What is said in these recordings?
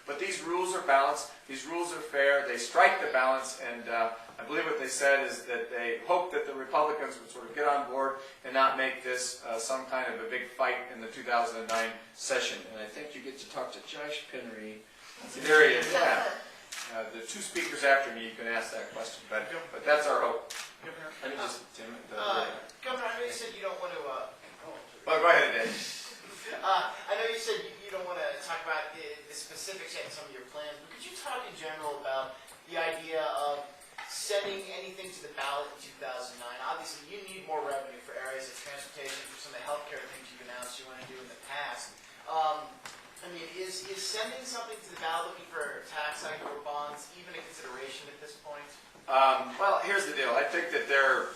But these rules are balanced, these rules are fair, they strike the balance, and I believe what they said is that they hope that the Republicans would sort of get on board and not make this some kind of a big fight in the 2009 session. And I think you get to talk to Josh Penry. There he is, yeah. The two speakers after me, you can ask that question, but that's our hope. Let me just, Tim. Governor, I know you said you don't want to. Well, go ahead, Dave. I know you said you don't want to talk about the specifics yet in some of your plans, but could you talk in general about the idea of sending anything to the ballot in 2009? Obviously, you need more revenue for areas of transportation, for some of the healthcare things you've announced you want to do in the past. I mean, is sending something to the ballot, looking for tax hike or bonds, even a consideration at this point? Well, here's the deal. I think that there are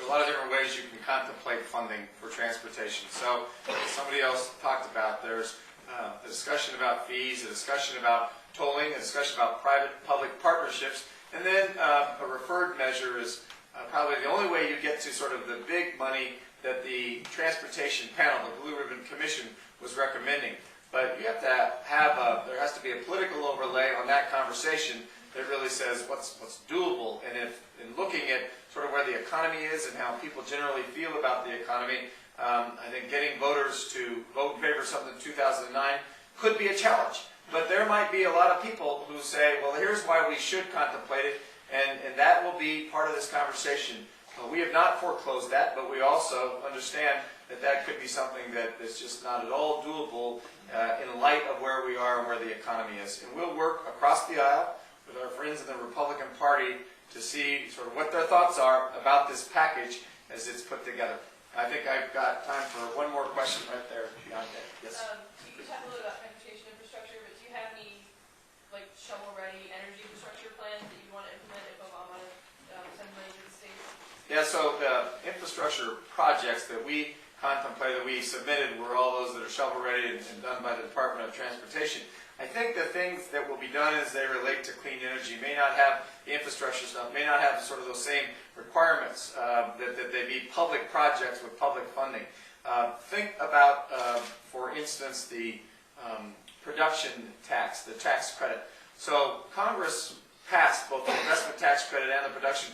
a lot of different ways you can contemplate funding for transportation. So, as somebody else talked about, there's a discussion about fees, a discussion about tolling, a discussion about private-public partnerships, and then a referred measure is probably the only way you get to sort of the big money that the Transportation Panel, the Blue Ribbon Commission, was recommending. But you have to have there has to be a political overlay on that conversation that really says what's doable. And if in looking at sort of where the economy is and how people generally feel about the economy, I think getting voters to vote in favor of something in 2009 could be a challenge. But there might be a lot of people who say, well, here's why we should contemplate it, and that will be part of this conversation. We have not foreclosed that, but we also understand that that could be something that is just not at all doable in light of where we are and where the economy is. And we'll work across the aisle with our friends in the Republican Party to see sort of what their thoughts are about this package as it's put together. I think I've got time for one more question right there, Bianca. Yes. You talked a little about transportation infrastructure, but do you have any like shovel-ready energy infrastructure plans that you want to implement if Obama sends money to the states? Yeah, so the infrastructure projects that we contemplated, that we submitted, were all those that are shovel-ready and done by the Department of Transportation. I think the things that will be done as they relate to clean energy may not have the infrastructure stuff, may not have sort of those same requirements that they be public projects with public funding. Think about, for instance, the production tax, the tax credit. So Congress passed both the investment tax credit and the production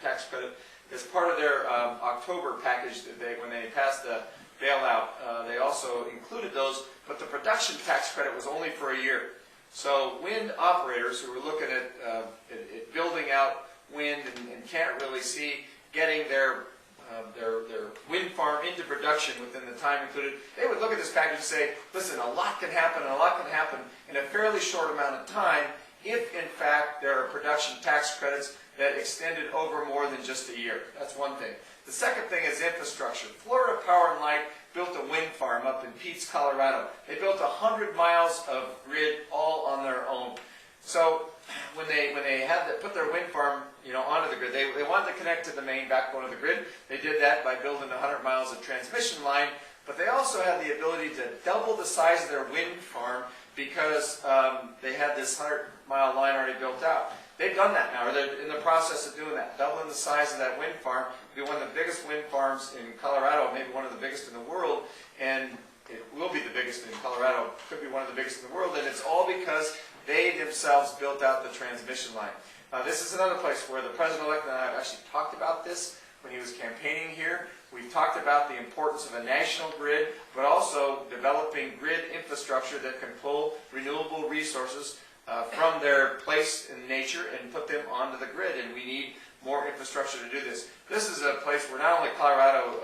tax credit as part of their October package. When they passed the bailout, they also included those, but the production tax credit was only for a year. So wind operators who were looking at building out wind and can't really see getting their wind farm into production within the time included, they would look at this package and say, listen, a lot can happen, and a lot can happen in a fairly short amount of time if, in fact, there are production tax credits that extended over more than just a year. That's one thing. The second thing is infrastructure. Florida Power and Light built a wind farm up in Peets, Colorado. They built 100 miles of grid all on their own. So when they had to put their wind farm onto the grid, they wanted to connect to the main backbone of the grid. They did that by building 100 miles of transmission line, but they also had the ability to double the size of their wind farm because they had this 100-mile line already built out. They've done that now, or they're in the process of doing that, doubling the size of that wind farm. It'll be one of the biggest wind farms in Colorado, maybe one of the biggest in the world, and it will be the biggest in Colorado, could be one of the biggest in the world, and it's all because they themselves built out the transmission line. This is another place where the President-elect and I have actually talked about this when he was campaigning here. We've talked about the importance of a national grid, but also developing grid infrastructure that can pull renewable resources from their place in nature and put them onto the grid, and we need more infrastructure to do this. This is a place where not only Colorado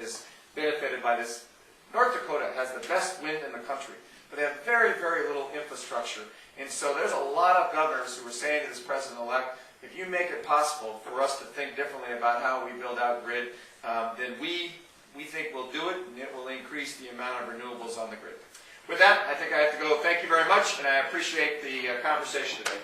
is benefited by this, North Dakota has the best wind in the country, but they have very, very little infrastructure. And so there's a lot of governors who are saying to this President-elect, if you make it possible for us to think differently about how we build out grid, then we think we'll do it, and it will increase the amount of renewables on the grid. With that, I think I have to go. Thank you very much, and I appreciate the conversation today.